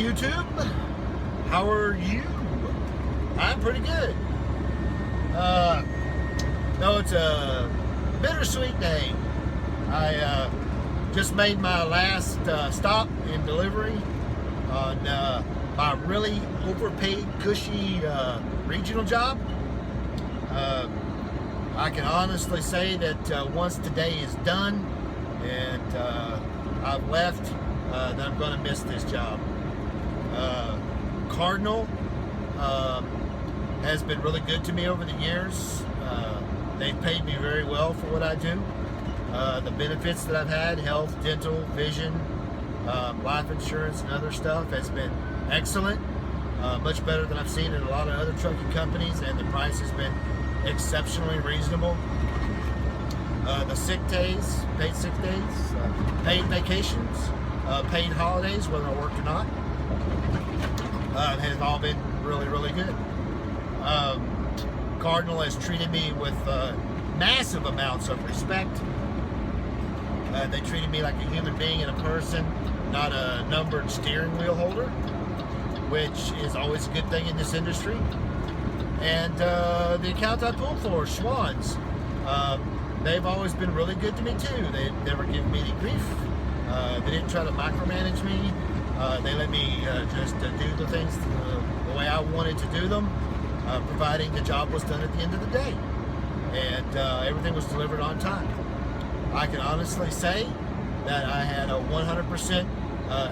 YouTube. How are you? I'm pretty good. No, it's a bittersweet day. I just made my last stop in delivery on my really overpaid, cushy regional job. I can honestly say that once today is done and I've left, then I'm going to miss this job. Cardinal has been really good to me over the years. They've paid me very well for what I do. The benefits that I've had, health, dental, vision, life insurance, and other stuff has been excellent. Much better than I've seen in a lot of other trucking companies, and the price has been exceptionally reasonable. The sick days, paid sick days, paid vacations, paid holidays, whether I worked or not, has all been really, really good. Cardinal has treated me with massive amounts of respect. They treated me like a human being and a person, not a numbered steering wheel holder, which is always a good thing in this industry. And the account I pulled for, Schwann's, they've always been really good to me too. They've never given me any grief. They didn't try to micromanage me. They let me just do the things the way I wanted to do them, providing the job was done at the end of the day. And everything was delivered on time. I can honestly say that I had a 100%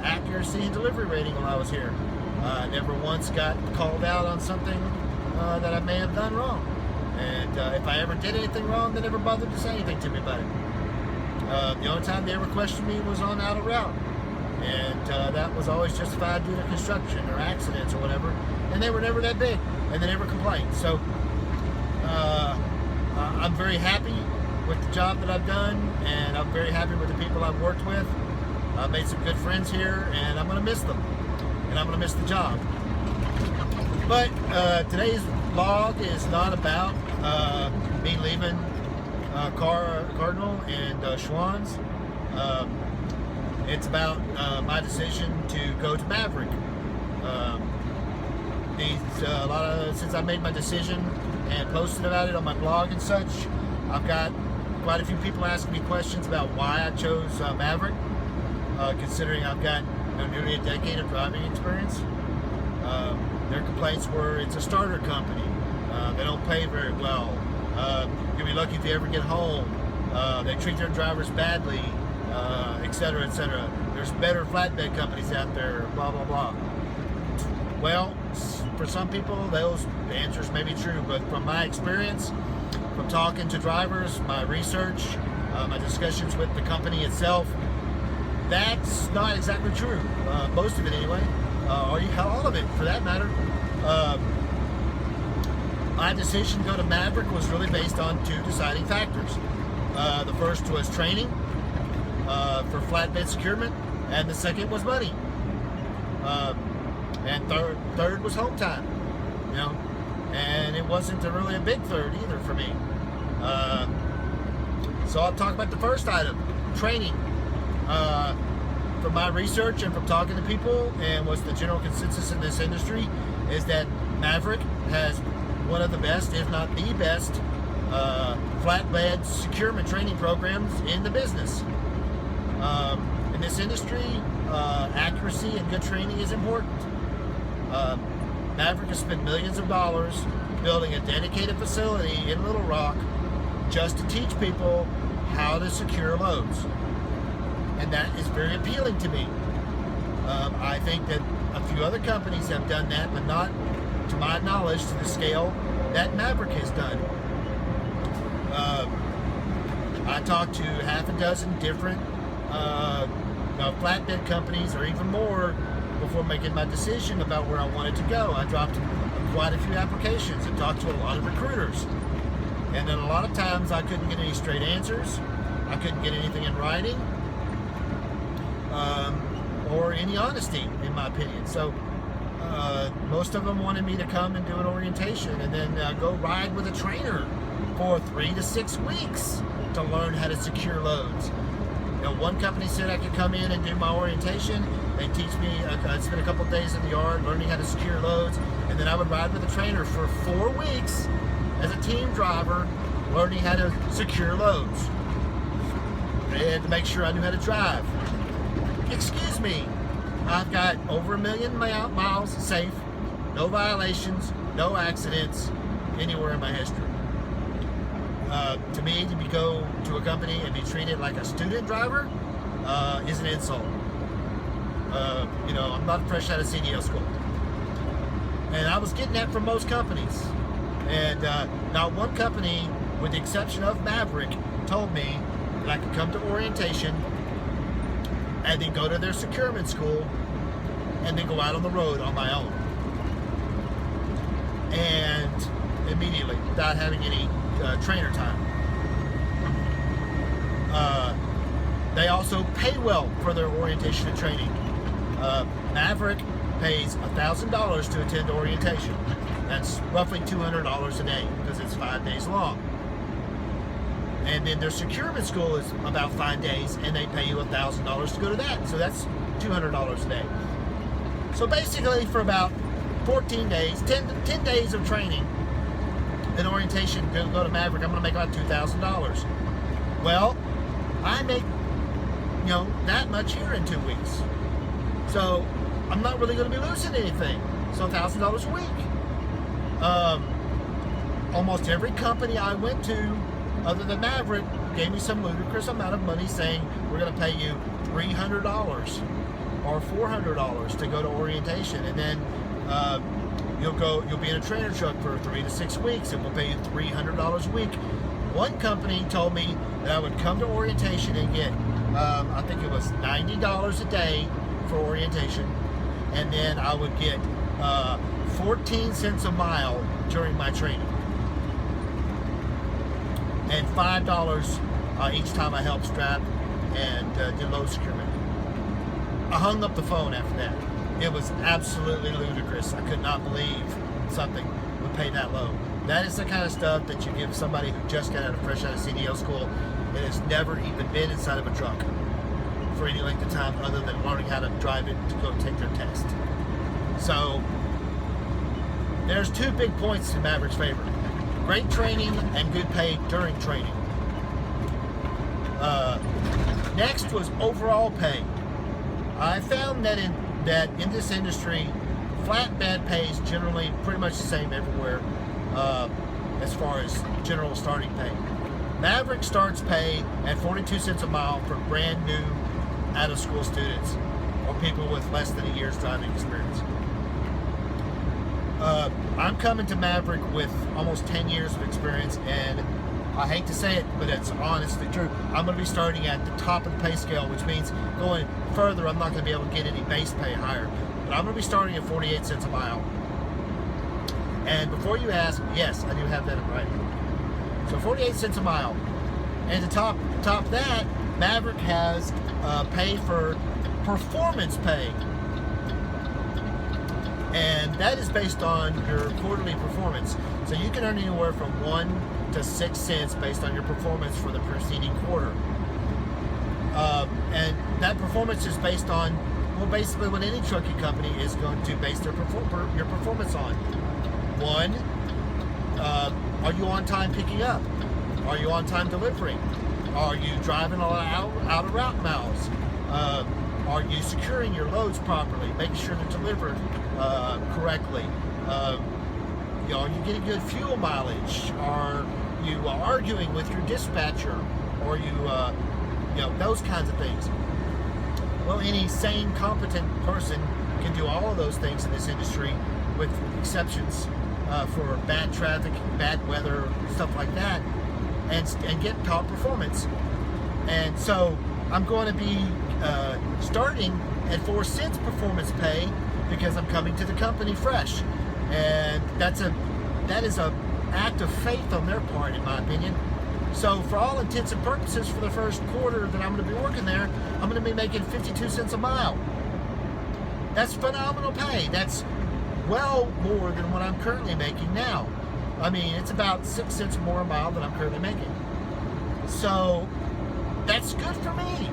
accuracy and delivery rating when I was here. I never once got called out on something that I may have done wrong. And if I ever did anything wrong, they never bothered to say anything to me about it. The only time they ever questioned me was on out of route. And that was always justified due to construction or accidents or whatever. And they were never that big. And they never complained. So I'm very happy with the job that I've done. And I'm very happy with the people I've worked with. I've made some good friends here. And I'm going to miss them. And I'm going to miss the job. But today's vlog is not about me leaving Cardinal and Schwann's. It's about my decision to go to Maverick. Since I made my decision and posted about it on my blog and such, I've got quite a few people asking me questions about why I chose Maverick, considering I've got nearly a decade of driving experience. Their complaints were it's a starter company. They don't pay very well. You'll be lucky if you ever get home. They treat their drivers badly, etc., etc. There's better flatbed companies out there, blah, blah, blah. Well, for some people, those answers may be true, but from my experience, from talking to drivers, my research, my discussions with the company itself, that's not exactly true. Most of it anyway. Or all of it, for that matter. My decision to go to Maverick was really based on two deciding factors. The first was training for flatbed securement, and the second was money. And third was home time. You know, and it wasn't really a big third either for me. So I'll talk about the first item, training. From my research and from talking to people, and what's the general consensus in this industry, is that Maverick has one of the best, if not the best, flatbed securement training programs in the business. In this industry, accuracy and good training is important. Maverick has spent millions of dollars building a dedicated facility in Little Rock just to teach people how to secure loads. And that is very appealing to me. I think that a few other companies have done that, but not, to my knowledge, to the scale that Maverick has done. I talked to half a dozen different flatbed companies, or even more, before making my decision about where I wanted to go. I dropped quite a few applications and talked to a lot of recruiters. And then a lot of times I couldn't get any straight answers. I couldn't get anything in writing. Or any honesty, in my opinion. So most of them wanted me to come and do an orientation and then go ride with a trainer for 3 to 6 weeks to learn how to secure loads. One company said I could come in and do my orientation. They teach me, I'd spend a couple of days in the yard learning how to secure loads, and then I would ride with a trainer for 4 weeks as a team driver, learning how to secure loads and to make sure I knew how to drive. Excuse me, I've got over 1 million miles safe, no violations, no accidents anywhere in my history. To me, to go to a company and be treated like a student driver is an insult. I'm not fresh out of CDL school. And I was getting that from most companies. And not one company, with the exception of Maverick, told me that I could come to orientation and then go to their securement school and then go out on the road on my own. And immediately, without having any trainer time. They also pay well for their orientation and training. Maverick pays $1,000 to attend orientation. That's roughly $200 a day because it's 5 days long. And then their securement school is about 5 days, and they pay you $1,000 to go to that. So that's $200 a day. So basically, for about 14 days, 10 days of training and orientation, go to Maverick, I'm going to make about $2,000. Well, I make that much here in 2 weeks. So I'm not really going to be losing anything. So $1,000 a week. Almost every company I went to, other than Maverick, gave me some ludicrous amount of money saying, we're going to pay you $300 or $400 to go to orientation. And then you'll be in a trainer truck for 3 to 6 weeks, and we'll pay you $300 a week. One company told me that I would come to orientation and get, I think it was $90 a day for orientation, and then I would get 14 cents a mile during my training, and $5 each time I helped strap and did load securement. I hung up the phone after that. It was absolutely ludicrous. I could not believe something would pay that low. That is the kind of stuff that you give somebody who just got fresh out of CDL school and has never even been inside of a truck for any length of time other than learning how to drive it to go take their test. So there's 2 big points in Maverick's favor: great training and good pay during training. Next was overall pay. I found that in this industry, flatbed pay is generally pretty much the same everywhere as far as general starting pay. Maverick starts pay at 42 cents a mile for brand new out-of-school students or people with less than a year's driving experience. I'm coming to Maverick with almost 10 years of experience, and I hate to say it, but it's honestly true. I'm going to be starting at the top of the pay scale, which means going further, I'm not going to be able to get any base pay higher. But I'm going to be starting at 48 cents a mile. And before you ask, yes, I do have that in writing. So 48 cents a mile. And to top that, Maverick has pay for performance pay. And that is based on your quarterly performance. So you can earn anywhere from 1 to 6 cents based on your performance for the preceding quarter. And that performance is based on, well, basically what any trucking company is going to base your performance on. 1, are you on time picking up? Are you on time delivering? Are you driving out of route miles? Are you securing your loads properly, making sure they're delivered correctly? Are you getting good fuel mileage? Are you arguing with your dispatcher? Or those kinds of things. Well, any sane, competent person can do all of those things in this industry, with exceptions for bad traffic, bad weather, stuff like that, and get top performance. And so I'm going to be starting at 4 cents performance pay because I'm coming to the company fresh, and that is a act of faith on their part, in my opinion. So for all intents and purposes, for the first quarter that I'm going to be working there, I'm going to be making 52 cents a mile. That's phenomenal pay. That's well more than what I'm currently making now. I mean, it's about 6 cents more a mile than I'm currently making. So that's good for me.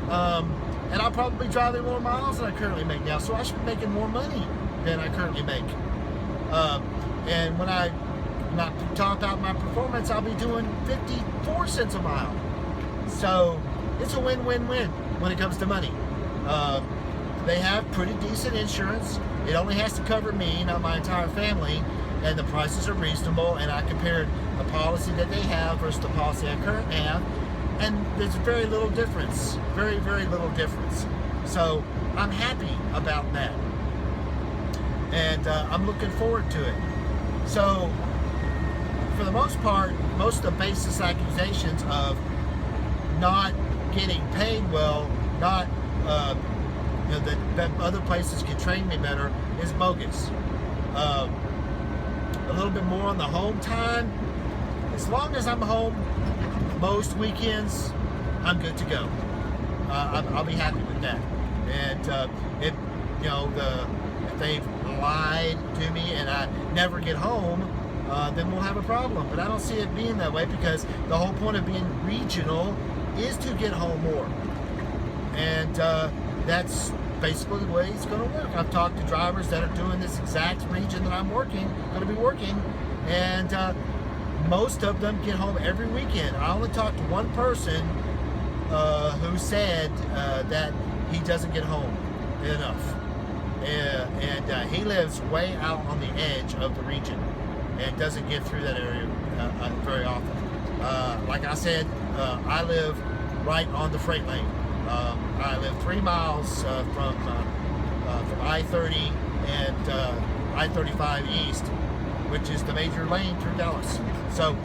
And I'll probably be driving more miles than I currently make now, so I should be making more money than I currently make. And when I top out my performance, I'll be doing 54 cents a mile. So it's a win-win-win when it comes to money. They have pretty decent insurance. It only has to cover me, not my entire family, and the prices are reasonable. And I compared the policy that they have versus the policy I currently have, and there's very little difference, very, very little difference. So I'm happy about that, and I'm looking forward to it. So for the most part, most of the basis accusations of not getting paid well, not that other places can train me better, is bogus. A little bit more on the home time. As long as I'm home most weekends, I'm good to go. I'll be happy with that. And if they've lied to me and I never get home, then we'll have a problem. But I don't see it being that way, because the whole point of being regional is to get home more. And that's basically the way it's going to work. I've talked to drivers that are doing this exact region that I'm going to be working, and most of them get home every weekend. I only talked to one person who said that he doesn't get home enough. And he lives way out on the edge of the region and doesn't get through that area very often. Like I said, I live right on the freight lane. I live 3 miles from I-30 and I-35 East, which is the major lane through Dallas. So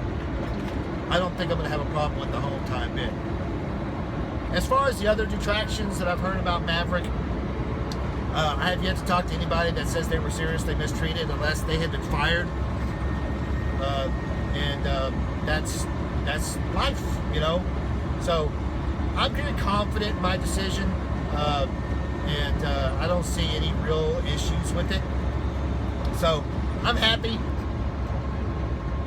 I don't think I'm going to have a problem with the home time bit. As far as the other detractions that I've heard about Maverick, I have yet to talk to anybody that says they were seriously mistreated unless they had been fired. That's life, you know. So I'm pretty confident in my decision, and I don't see any real issues with it. So I'm happy.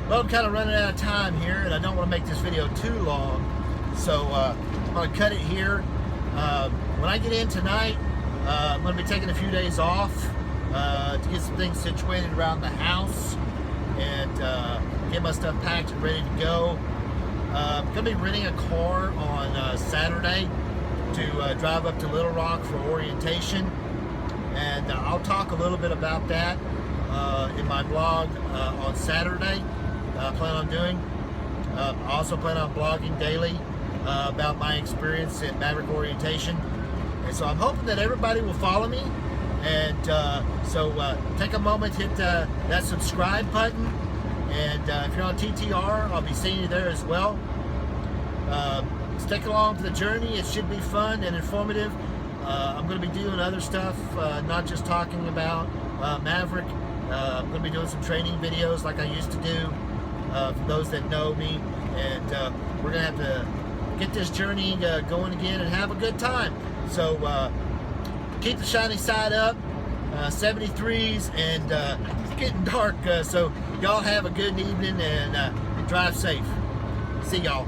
Well, I'm kind of running out of time here, and I don't want to make this video too long, so I'm going to cut it here. When I get in tonight, I'm going to be taking a few days off to get some things situated around the house and get my stuff packed and ready to go. I'm going to be renting a car on Saturday to drive up to Little Rock for orientation, and I'll talk a little bit about that in my blog on Saturday. I plan on doing. I also plan on blogging daily about my experience in Maverick orientation, and so I'm hoping that everybody will follow me. And so take a moment, hit that subscribe button, and if you're on TTR, I'll be seeing you there as well. Stick along for the journey. It should be fun and informative. I'm going to be doing other stuff, not just talking about Maverick. I'm going to be doing some training videos like I used to do for those that know me, and we're going to have to get this journey going again and have a good time. So keep the shiny side up. 73s, and it's getting dark, so y'all have a good evening and drive safe. See y'all.